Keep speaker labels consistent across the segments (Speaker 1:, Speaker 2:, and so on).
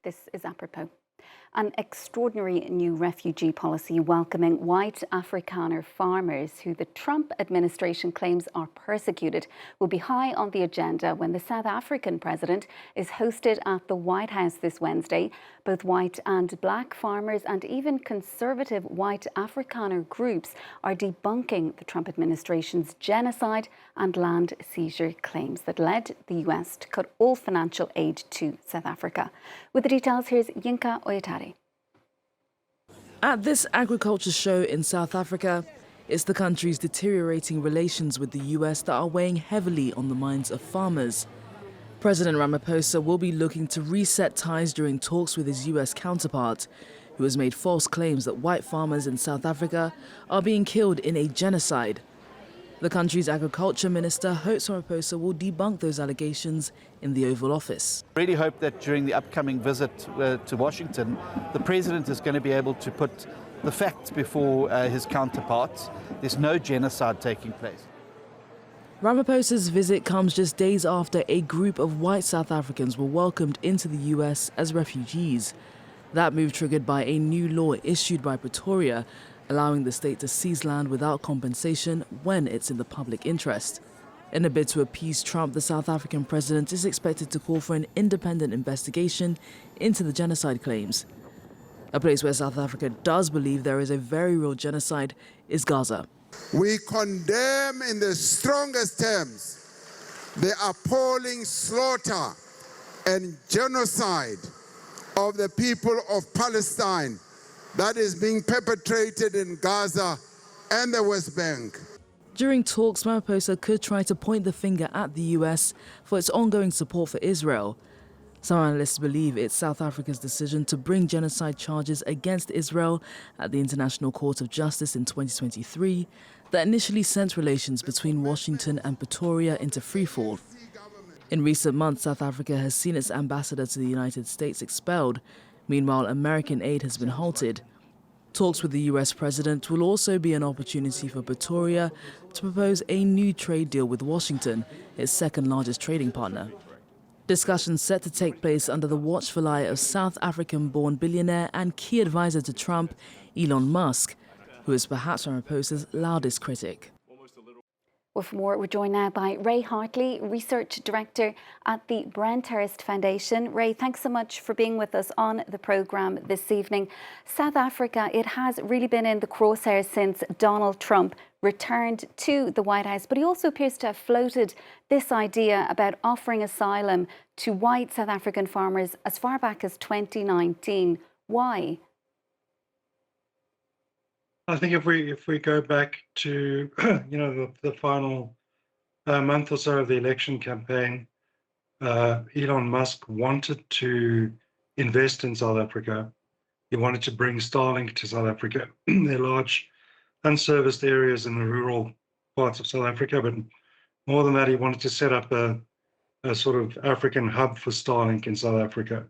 Speaker 1: This is apropos. An extraordinary new refugee policy welcoming white Afrikaner farmers who the Trump administration claims are persecuted will be high on the agenda when the South African president is hosted at the White House this Wednesday. Both white and black farmers and even conservative white Afrikaner groups are debunking the Trump administration's genocide and land seizure claims that led the US to cut all financial aid to South Africa. With the details, here's Yinka Oyetade.
Speaker 2: At this agriculture show in South Africa, it's the country's deteriorating relations with the US that are weighing heavily on the minds of farmers. President Ramaphosa will be looking to reset ties during talks with his US counterpart, who has made false claims that white farmers in South Africa are being killed in a genocide. The country's agriculture minister hopes Ramaphosa will debunk those allegations in the Oval Office.
Speaker 3: I really hope that during the upcoming visit to Washington, the president is going to be able to put the facts before his counterparts. There's no genocide taking place.
Speaker 2: Ramaphosa's visit comes just days after a group of white South Africans were welcomed into the US as refugees. That move triggered by a new law issued by Pretoria, allowing the state to seize land without compensation when it's in the public interest. In a bid to appease Trump, the South African president is expected to call for an independent investigation into the genocide claims. A place where South Africa does believe there is a very real genocide is Gaza.
Speaker 4: We condemn in the strongest terms the appalling slaughter and genocide of the people of Palestine that is being perpetrated in Gaza and the West Bank.
Speaker 2: During talks, Ramaphosa could try to point the finger at the US for its ongoing support for Israel. Some analysts believe it's South Africa's decision to bring genocide charges against Israel at the International Court of Justice in 2023 that initially sent relations between Washington and Pretoria into freefall. In recent months, South Africa has seen its ambassador to the United States expelled. Meanwhile, American aid has been halted. Talks with the US president will also be an opportunity for Pretoria to propose a new trade deal with Washington, its second largest trading partner. Discussions set to take place under the watchful eye of South African-born billionaire and key advisor to Trump, Elon Musk, who is perhaps Ramaphosa's loudest critic.
Speaker 1: Well, for more, we're joined now by Ray Hartley, Research Director at the Brenthurst Foundation. Ray, thanks so much for being with us on the programme this evening. South Africa, it has really been in the crosshairs since Donald Trump returned to the White House, but he also appears to have floated this idea about offering asylum to white South African farmers as far back as 2019. Why?
Speaker 5: I think if we go back to the final month or so of the election campaign, Elon Musk wanted to invest in South Africa. He wanted to bring Starlink to South Africa. There are large unserviced areas in the rural parts of South Africa, but more than that, he wanted to set up a sort of African hub for Starlink in South Africa,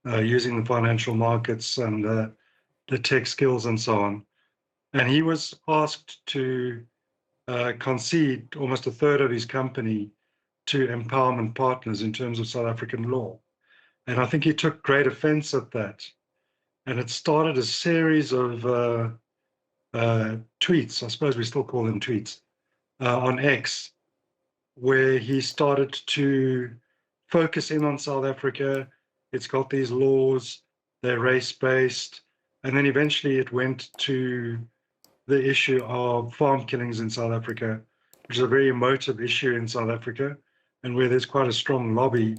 Speaker 5: using the financial markets and the tech skills and so on. And he was asked to concede almost a third of his company to empowerment partners in terms of South African law. And I think he took great offense at that. And it started a series of tweets, I suppose we still call them tweets, on X, where he started to focus in on South Africa. It's got these laws, they're race-based. And then eventually it went to the issue of farm killings in South Africa, which is a very emotive issue in South Africa, and where there's quite a strong lobby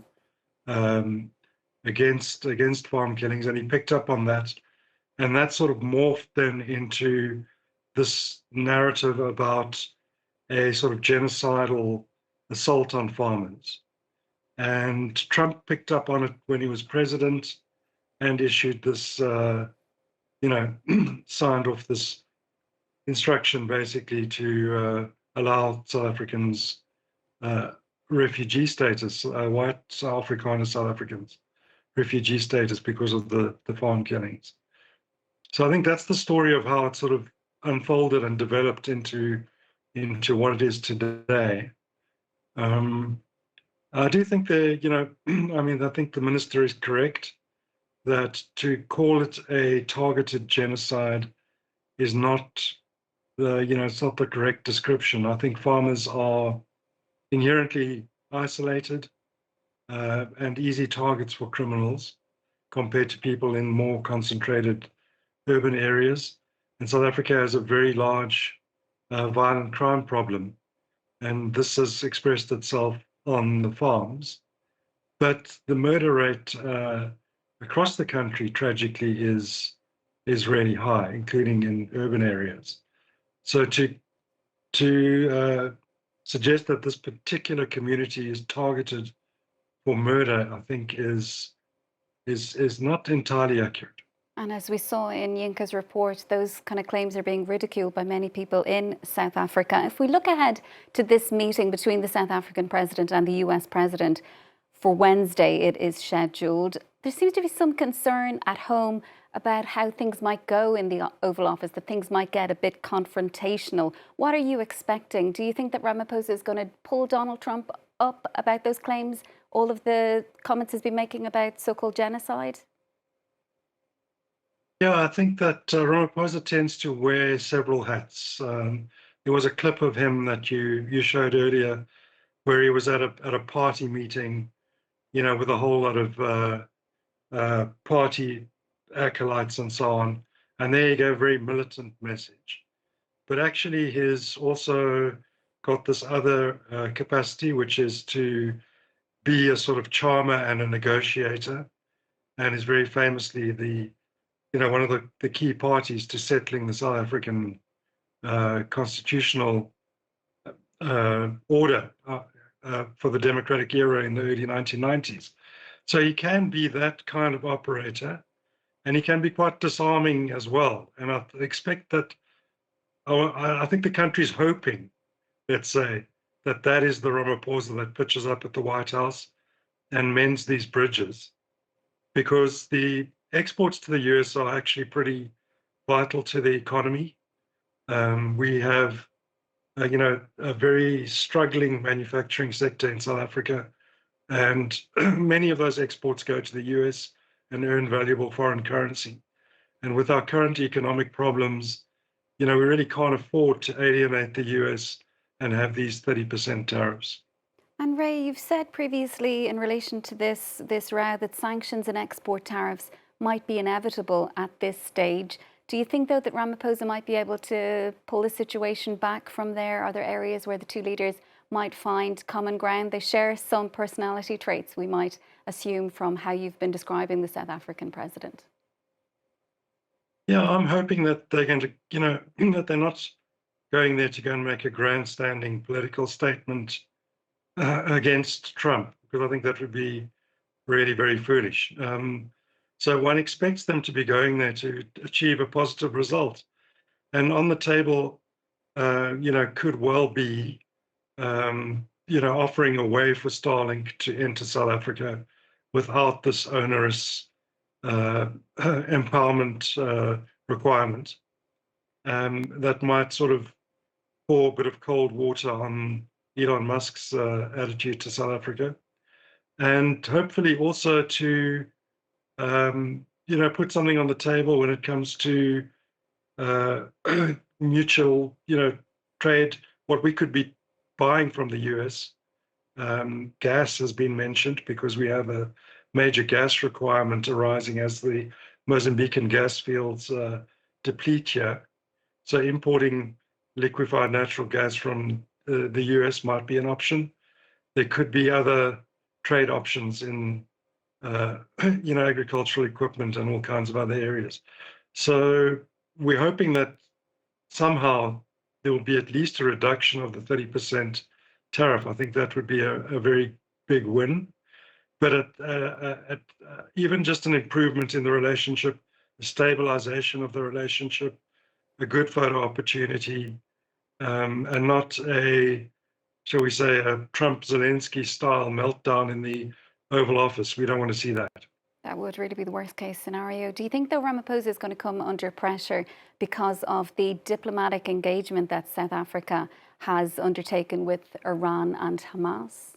Speaker 5: against farm killings. And he picked up on that, and that sort of morphed then into this narrative about a sort of genocidal assault on farmers. And Trump picked up on it when he was president and issued this, signed off this instruction basically to allow South Africans refugee status, white South Afrikaner South Africans refugee status because of the farm killings. So I think that's the story of how it sort of unfolded and developed into what it is today. I do think I think the minister is correct that to call it a targeted genocide is not it's not the correct description. I think farmers are inherently isolated and easy targets for criminals compared to people in more concentrated urban areas. And South Africa has a very large violent crime problem, and this has expressed itself on the farms. But the murder rate across the country, tragically, is really high, including in urban areas. So to suggest that this particular community is targeted for murder, I think is not entirely accurate.
Speaker 1: And as we saw in Yinka's report, those kind of claims are being ridiculed by many people in South Africa. If we look ahead to this meeting between the South African president and the US president for Wednesday, it is scheduled. There seems to be some concern at home about how things might go in the Oval Office, that things might get a bit confrontational. What are you expecting? Do you think that Ramaphosa is going to pull Donald Trump up about those claims, all of the comments he's been making about so-called genocide?
Speaker 5: Yeah, I think that Ramaphosa tends to wear several hats. There was a clip of him that you showed earlier where he was at a party meeting, with a whole lot of party acolytes and so on. And there you go, a very militant message. But actually he's also got this other capacity, which is to be a sort of charmer and a negotiator, and is very famously one of the key parties to settling the South African constitutional order for the democratic era in the early 1990s. So he can be that kind of operator, and he can be quite disarming as well. And I expect that, I think the country's hoping, let's say, that is the Ramaphosa that pitches up at the White House and mends these bridges, because the exports to the US are actually pretty vital to the economy. We have, a very struggling manufacturing sector in South Africa, and many of those exports go to the US and earn valuable foreign currency. And with our current economic problems, we really can't afford to alienate the US and have these 30% tariffs.
Speaker 1: And Ray, you've said previously in relation to this row that sanctions and export tariffs might be inevitable at this stage. Do you think, though, that Ramaphosa might be able to pull the situation back from there? Are there areas where the two leaders might find common ground? They share some personality traits, we might assume, from how you've been describing the South African president.
Speaker 5: Yeah, I'm hoping that they're going to, that they're not going there to go and make a grandstanding political statement against Trump, because I think that would be really very foolish. So one expects them to be going there to achieve a positive result. And on the table, could well be, offering a way for Starlink to enter South Africa without this onerous empowerment requirement. That might sort of pour a bit of cold water on Elon Musk's attitude to South Africa, and hopefully also to put something on the table when it comes to mutual trade, what we could be buying from the US. Gas has been mentioned because we have a major gas requirement arising as the Mozambican gas fields deplete here. So importing liquefied natural gas from the US might be an option. There could be other trade options in agricultural equipment and all kinds of other areas. So we're hoping that somehow there will be at least a reduction of the 30% tariff. I think that would be a very big win. But even just an improvement in the relationship, the stabilization of the relationship, a good photo opportunity, and not shall we say, a Trump-Zelensky style meltdown in the Oval Office. We don't want to see that.
Speaker 1: That would really be the worst case scenario. Do you think, though, Ramaphosa is going to come under pressure because of the diplomatic engagement that South Africa has undertaken with Iran and Hamas?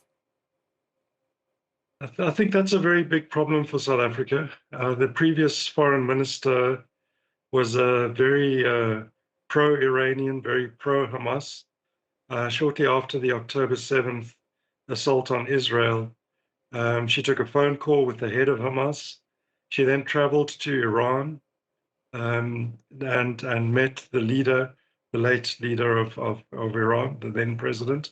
Speaker 5: I think that's a very big problem for South Africa. The previous foreign minister was a very pro-Iranian, very pro-Hamas. Shortly after the October 7th assault on Israel, she took a phone call with the head of Hamas. She then traveled to Iran and met the leader, the late leader of Iran, the then president.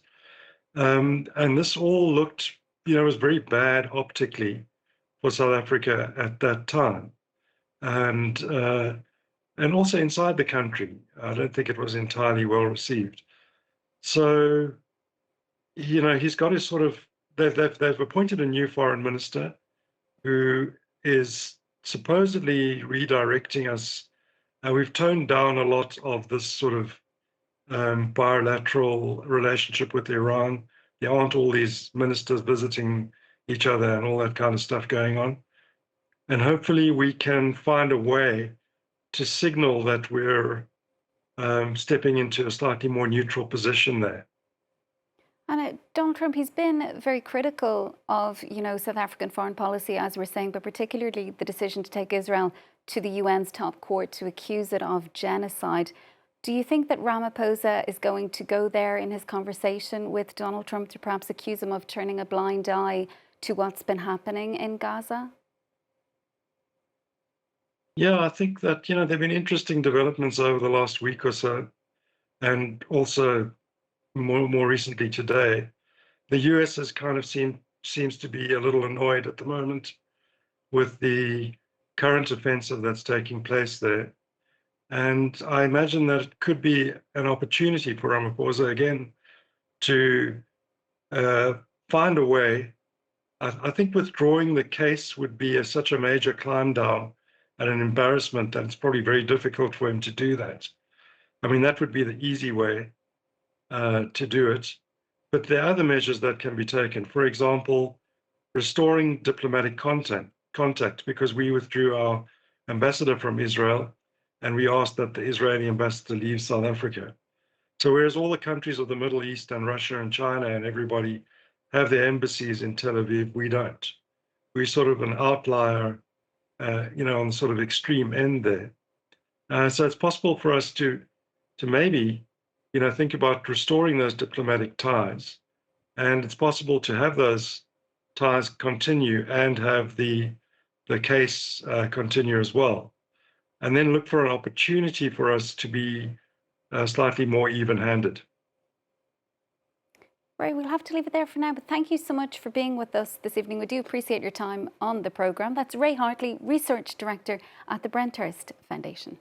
Speaker 5: And this all looked, was very bad optically for South Africa at that time. And also inside the country, I don't think it was entirely well received. So, he's got his sort of, they've appointed a new foreign minister who is supposedly redirecting us. We've toned down a lot of this sort of bilateral relationship with Iran. There aren't all these ministers visiting each other and all that kind of stuff going on. And hopefully we can find a way to signal that we're stepping into a slightly more neutral position there.
Speaker 1: And Donald Trump, he's been very critical of, South African foreign policy, as we're saying, but particularly the decision to take Israel to the UN's top court to accuse it of genocide. Do you think that Ramaphosa is going to go there in his conversation with Donald Trump to perhaps accuse him of turning a blind eye to what's been happening in Gaza?
Speaker 5: Yeah, I think that, there have been interesting developments over the last week or so, and also more recently today. The US has kind of seems to be a little annoyed at the moment with the current offensive that's taking place there. And I imagine that it could be an opportunity for Ramaphosa again to find a way. I think withdrawing the case would be such a major climb down and an embarrassment that it's probably very difficult for him to do that. I mean, that would be the easy way to do it. But there are other measures that can be taken. For example, restoring diplomatic contact, because we withdrew our ambassador from Israel and we asked that the Israeli ambassador leave South Africa. So whereas all the countries of the Middle East and Russia and China and everybody have their embassies in Tel Aviv, we don't. We're sort of an outlier, on the sort of extreme end there. So it's possible for us to maybe, think about restoring those diplomatic ties. And it's possible to have those ties continue and have the case continue as well. And then look for an opportunity for us to be slightly more even-handed.
Speaker 1: Ray, we'll have to leave it there for now, but thank you so much for being with us this evening. We do appreciate your time on the programme. That's Ray Hartley, Research Director at the Brenthurst Foundation.